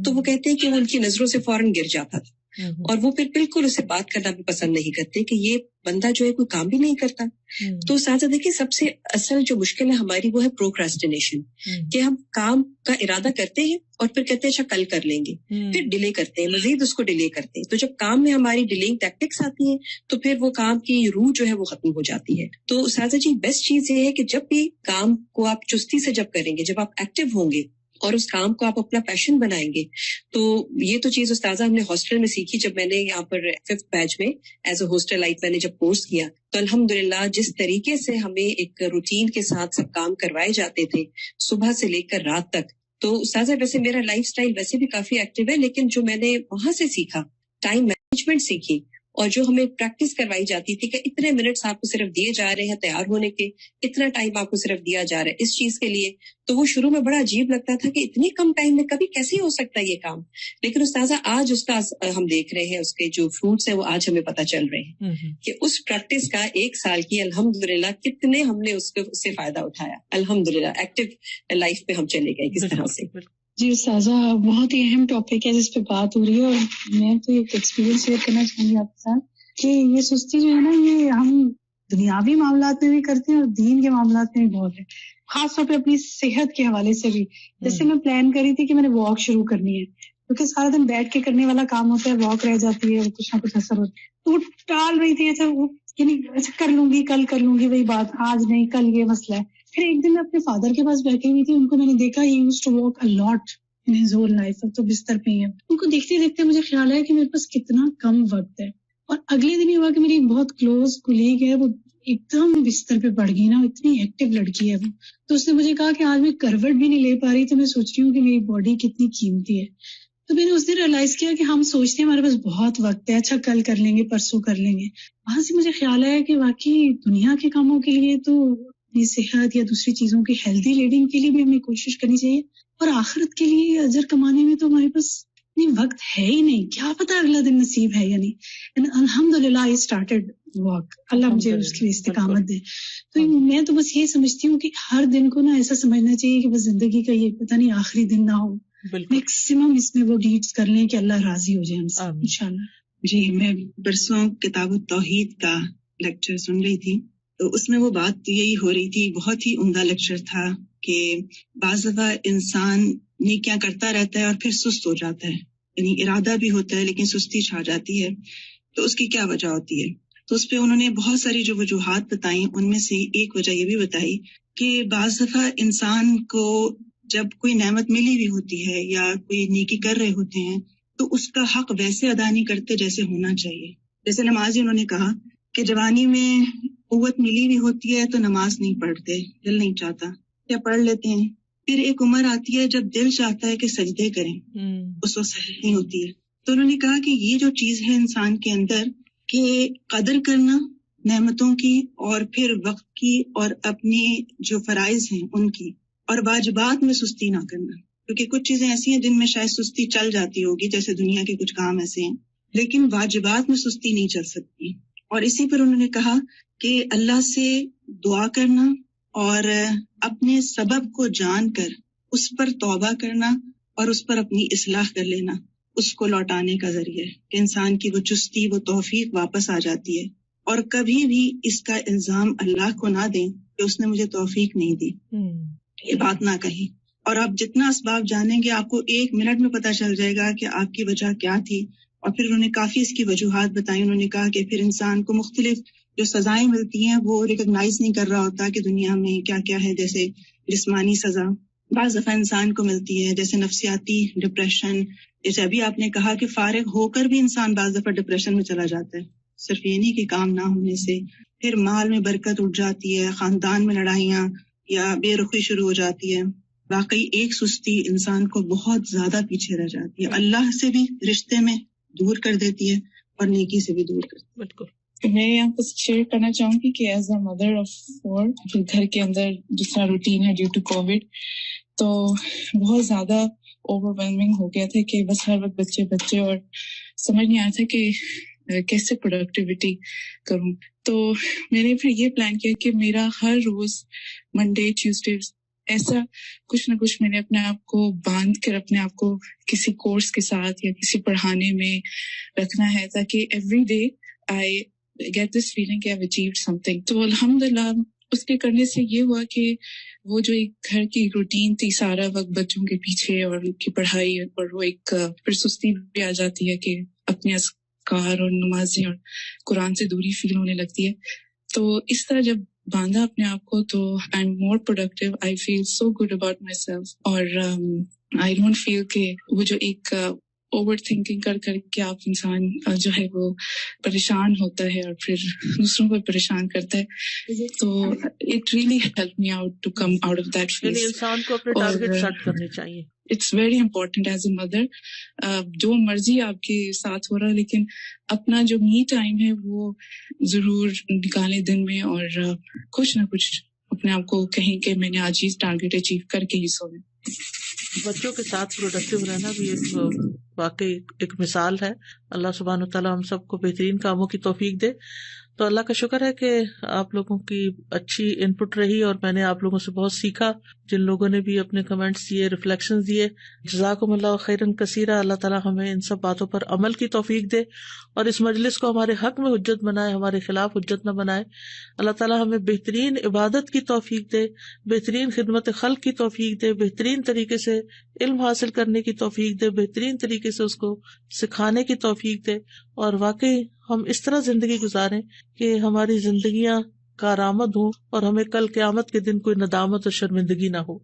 تو وہ کہتے ہیں کہ وہ ان کی نظروں سے فوراً گر جاتا تھا، اور وہ پھر بالکل اسے بات کرنا بھی پسند نہیں کرتے کہ یہ بندہ جو ہے کوئی کام بھی نہیں کرتا. تو ساتھ دیکھیں سب سے اصل جو مشکل ہے ہماری وہ ہے پروکراسٹینیشن، کہ ہم کام کا ارادہ کرتے ہیں اور پھر کہتے ہیں اچھا کل کر لیں گے، پھر ڈیلے کرتے ہیں، مزید اس کو ڈیلے کرتے ہیں. تو جب کام میں ہماری ڈیلینگ ٹیکٹکس آتی ہیں تو پھر وہ کام کی روح جو ہے وہ ختم ہو جاتی ہے. تو ساتھ جی بیسٹ چیز یہ ہے کہ جب بھی کام کو آپ چستی سے جب کریں گے، جب آپ ایکٹیو ہوں گے اور اس کام کو آپ اپنا پیشن بنائیں گے. تو یہ تو چیز استاذہ ہم نے ہاسٹل میں سیکھی. جب میں نے یہاں پر 5th بیچ میں ایز اے ہاسٹل لائف میں نے جب کورس کیا تو الحمدللہ جس طریقے سے ہمیں ایک روٹین کے ساتھ سب کام کروائے جاتے تھے صبح سے لے کر رات تک. تو استاذہ ویسے میرا لائف سٹائل ویسے بھی کافی ایکٹیو ہے, لیکن جو میں نے وہاں سے سیکھا ٹائم مینجمنٹ سیکھی, اور جو ہمیں پریکٹس کروائی جاتی تھی کہ اتنے منٹس آپ کو صرف دیے جا رہے ہیں تیار ہونے کے, اتنا ٹائم آپ کو صرف دیا جا رہا ہے اس چیز کے لیے, تو وہ شروع میں بڑا عجیب لگتا تھا کہ اتنی کم ٹائم میں کبھی کیسے ہو سکتا ہے یہ کام. لیکن استاذہ آج اس کا ہم دیکھ رہے ہیں, اس کے جو فروٹس ہیں وہ آج ہمیں پتہ چل رہے ہیں کہ اس پریکٹس کا 1 سال کی الحمدللہ کتنے ہم نے اس سے فائدہ اٹھایا. الحمدللہ ایکٹیو لائف پہ ہم چلے گئے کس طرح سے. جی استاذہ, بہت ہی اہم ٹاپک ہے جس پہ بات ہو رہی ہے, اور میں تو ایک ایکسپیرینس شیئر کرنا چاہوں گی آپ کے ساتھ کہ یہ سستی جو ہے نا, یہ ہم دنیاوی معاملات میں بھی کرتے ہیں اور دین کے معاملات میں بھی بہت ہے, خاص طور پہ اپنی صحت کے حوالے سے بھی. جیسے میں پلان کری تھی کہ میں نے واک شروع کرنی ہے, کیونکہ سارا دن بیٹھ کے کرنے والا کام ہوتا ہے, واک رہ جاتی ہے, کچھ نہ کچھ اثر ہوتا ہے, تو وہ ٹال رہی تھی. اچھا کر لوں گی, کل کر لوں گی, وہی بات, آج نہیں کل یہ مسئلہ ہے. پھر ایک دن میں اپنے فادر کے پاس بیٹھی ہوئی تھی, ان کو میں نے دیکھا ہی used to walk a lot in his whole life, تو بستر پہ ہی ہے. ان کو دیکھتے دیکھتے مجھے خیال آیا کہ میرے پاس کتنا کم وقت ہے. اور اگلے دن یہ ہوا کہ میری ایک بہت کلوز کولیگ ہے, وہ ایک دم بستر پہ پڑ گئی نا, اتنی ایکٹیو لڑکی ہے وہ, تو اس نے مجھے کہا کہ آج میں کروٹ بھی نہیں لے پا رہی, تو میں سوچ رہی ہوں کہ میری باڈی کتنی قیمتی ہے. تو میں نے اس دن ریئلائز کیا کہ ہم سوچتے ہیں ہمارے پاس بہت وقت ہے, اچھا کل کر لیں گے, پرسوں کر لیں گے. وہاں سے مجھے خیال آیا کہ واقعی دنیا کے کاموں کے لیے تو اپنی صحت یا دوسری چیزوں کی ہیلدی لیڈنگ کے لیے بھی ہمیں کوشش کرنی چاہیے, اور آخرت کے لیے اجر کمانے میں تو ہمارے پاس وقت ہے ہی نہیں. کیا پتا اگلا دن نصیب ہے یا نہیں. الحمدللہ آئی اسٹارٹڈ واک, اللہ مجھے اس کی استقامت دے. تو میں تو بس یہ سمجھتی ہوں کہ ہر دن کو نا ایسا سمجھنا چاہیے کہ بس زندگی کا یہ پتہ نہیں آخری دن نہ ہو, میکسیمم اس میں وہ ڈیڈز کر لیں کہ اللہ راضی ہو جائے ہم سے انشاءاللہ. جی, میں پرسوں کتاب التوحید کا لیکچر سن رہی تھی, تو اس میں وہ بات یہی ہو رہی تھی, بہت ہی عمدہ لیکچر تھا کہ بعض دفعہ انسان نیکیاں کرتا رہتا ہے اور پھر سست ہو جاتا ہے, یعنی ارادہ بھی ہوتا ہے لیکن سستی چھا جاتی ہے, تو اس کی کیا وجہ ہوتی ہے. تو اس پہ انہوں نے بہت ساری جو وجوہات بتائیں, ان میں سے ایک وجہ یہ بھی بتائی کہ بعض دفعہ انسان کو جب کوئی نعمت ملی ہوئی ہوتی ہے یا کوئی نیکی کر رہے ہوتے ہیں تو اس کا حق ویسے ادا نہیں کرتے جیسے ہونا چاہیے. جیسے نمازی انہوں نے کہا کہ جوانی میں قوت ملی ہوئی ہوتی ہے تو نماز نہیں پڑھتے, دل نہیں چاہتا, یا پڑھ لیتے ہیں. پھر ایک عمر آتی ہے جب دل چاہتا ہے کہ سجدے کریں, اس وقت سجدے نہیں ہوتی ہے. تو انہوں نے کہا کہ یہ جو چیز ہے انسان کے اندر کہ قدر کرنا نعمتوں کی, اور پھر وقت کی, اور اپنے جو فرائض ہیں ان کی, اور واجبات میں سستی نہ کرنا, کیونکہ کچھ چیزیں ایسی ہیں جن میں شاید سستی چل جاتی ہوگی, جیسے دنیا کے کچھ کام ایسے ہیں, لیکن واجبات میں سستی نہیں چل سکتی. اور اسی پر انہوں نے کہا کہ اللہ سے دعا کرنا اور اپنے سبب کو جان کر اس پر توبہ کرنا اور اس پر اپنی اصلاح کر لینا, اس کو لوٹانے کا ذریعہ ہے کہ انسان کی وہ چستی, وہ توفیق واپس آ جاتی ہے. اور کبھی بھی اس کا الزام اللہ کو نہ دیں کہ اس نے مجھے توفیق نہیں دی, یہ بات نہ کہیں. اور آپ جتنا اسباب جانیں گے آپ کو 1 منٹ میں پتہ چل جائے گا کہ آپ کی وجہ کیا تھی. اور پھر انہوں نے کافی اس کی وجوہات بتائی. انہوں نے کہا کہ پھر انسان کو مختلف جو سزائیں ملتی ہیں وہ ریکگنائز نہیں کر رہا ہوتا کہ دنیا میں کیا کیا ہے. جیسے جسمانی سزا بعض دفعہ انسان کو ملتی ہے, جیسے نفسیاتی ڈپریشن. جیسے ابھی آپ نے کہا کہ فارغ ہو کر بھی انسان بعض دفعہ ڈپریشن میں چلا جاتا ہے, صرف یہ نہیں کہ کام نہ ہونے سے. پھر مال میں برکت اٹھ جاتی ہے, خاندان میں لڑائیاں یا بے رخی شروع ہو جاتی ہے. واقعی ایک سستی انسان کو بہت زیادہ پیچھے رہ جاتی ہے, اللہ سے بھی رشتے میں دور کر دیتی ہے اور نیکی سے بھی دور کرتی ہے. بالکل. میں یہاں پر شیئر کرنا چاہوں گی کہ ایز اے مدر آف 4 گھر کے اندر جس طرح روٹین ہے ڈیو ٹو کووڈ, تو بہت زیادہ اوور ویلمنگ ہو گیا تھا کہ بس ہر وقت بچے اور سمجھ نہیں آیا تھا کہ کیسے پروڈکٹیوٹی کروں. تو میں نے پھر یہ پلان کیا کہ میرا ہر روز منڈے ٹیوزڈے ایسا کچھ نہ کچھ میں نے اپنے آپ کو باندھ کر اپنے آپ کو کسی کورس کے ساتھ یا کسی پڑھانے میں رکھنا ہے, تاکہ every day I get this feeling کہ I've achieved something. تو الحمدللہ اس کے کرنے سے یہ ہوا کہ وہ جو ایک گھر کی روٹین تھی, سارا وقت بچوں کے پیچھے اور ان کی پڑھائی, اور وہ ایک پھر سستی بھی آ جاتی ہے کہ اپنے اذکار اور نمازیں اور قرآن سے دوری فیل ہونے لگتی ہے. تو اس طرح جب باندھا اپنے آپ کو تو I am more productive, I feel so good about myself, اور آئی ڈونٹ فیل کہ وہ جو ایک اوور تھنکنگ کر کے آپ انسان جو ہے وہ پریشان ہوتا ہے اور پھر دوسروں کو پریشان کرتا ہے. تو it really help me out to come out of that phase. یعنی انسان کو اپنے ٹارگیٹ سیٹ کرنے چاہیے. It's very important as a mother, جو مرضی آپ کے ساتھ ہو رہا ہے لیکن اپنا جو می ٹائم ہے وہ ضرور نکالیں دن میں, اور کچھ نہ کچھ اپنے آپ کو کہیں کہ میں نے آج یہ ٹارگیٹ اچیو کر کے ہی سونا. بچوں کے ساتھ پروڈکٹیو رہنا بھی ایک واقعی ایک مثال ہے. اللہ سبحانہ وتعالیٰ ہم سب کو بہترین کاموں کی توفیق دے. تو اللہ کا شکر ہے کہ آپ لوگوں کی اچھی ان پٹ رہی اور میں نے آپ لوگوں سے بہت سیکھا. جن لوگوں نے بھی اپنے کمنٹس دیے, ریفلیکشنز دیے, جزاکم اللہ خیرن کثیرا. اللہ تعالیٰ ہمیں ان سب باتوں پر عمل کی توفیق دے اور اس مجلس کو ہمارے حق میں حجت بنائے, ہمارے خلاف حجت نہ بنائے. اللہ تعالیٰ ہمیں بہترین عبادت کی توفیق دے, بہترین خدمت خلق کی توفیق دے, بہترین طریقے سے علم حاصل کرنے کی توفیق دے, بہترین طریقے سے اس کو سکھانے کی توفیق دے, اور واقعی ہم اس طرح زندگی گزاریں کہ ہماری زندگیاں کارآمد ہوں اور ہمیں کل قیامت کے دن کوئی ندامت اور شرمندگی نہ ہو.